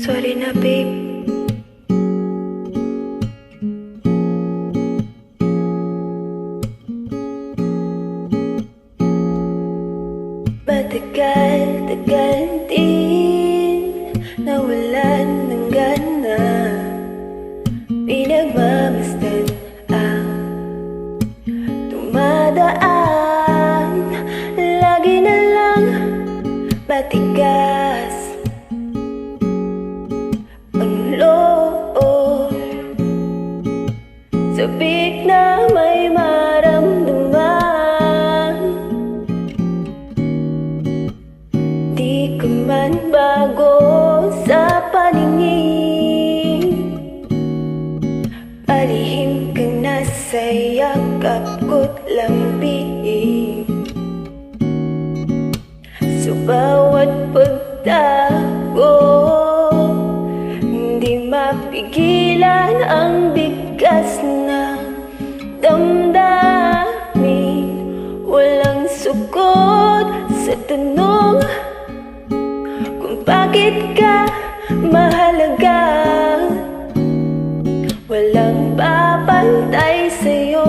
Sorry na babe. Matagal-tagal din nawalan ng gana, pinagmamasdan ang dumadaan. Lagi na lang matigas ang loob, sabik na may maramdaman. Di ka man bago sa paningin, palihim kang nasa yakap ko't lambing. Sa bawat pagtago, hindi mapigilan ang bigas ng damdamin. Walang sugot sa tanong kung bakit ka mahalaga. Walang papantay sa'yo,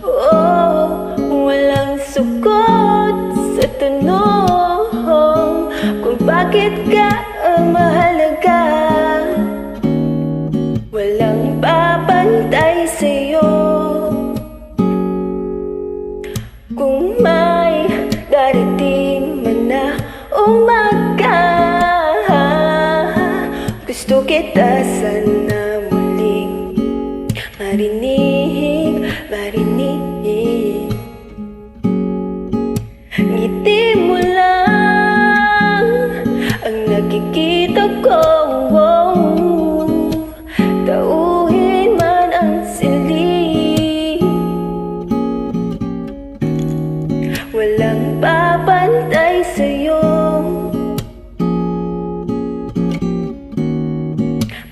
oh, walang sugot sa tanong kung bakit ka mahalaga. Walang papantay sa'yo. Kung may darating man na umaga, gusto kita sana muling marinig, marinig. Ngiti mo lang ang nakikita ko, tauhin man ang siling. Walang papantay sa'yo,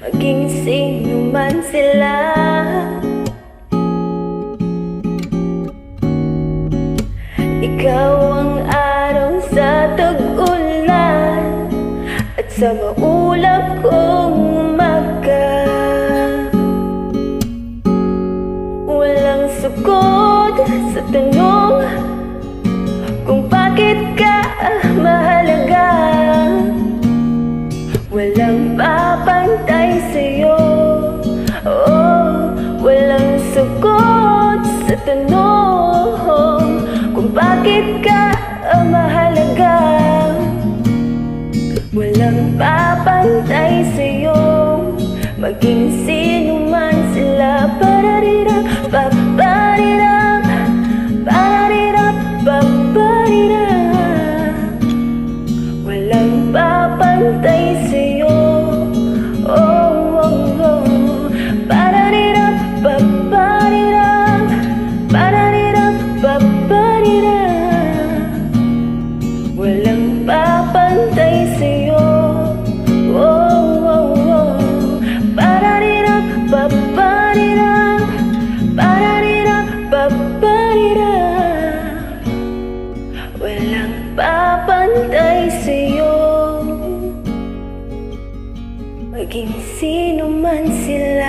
maging sino man sila. Ikaw ang araw sa tag-ulan at sa maulap kong umaga. Walang sagot sa tanong kung bakit ka mahalaga. Walang papantay sa'yo, oh, walang sagot sa tanong kung bakit ka mahalaga. Walang papantay sa'yo, maging sino man sila. Pararira, paparira, pararira, paparira. Walang papantay sa'yo, oh, oh, oh. Pararira, paparira, pararira, paparira. Walang papantay sa'yo, oh, oh, oh. Pararira, paparira, pararira, paparira. Walang papantay sa'yo, maging sino man sila.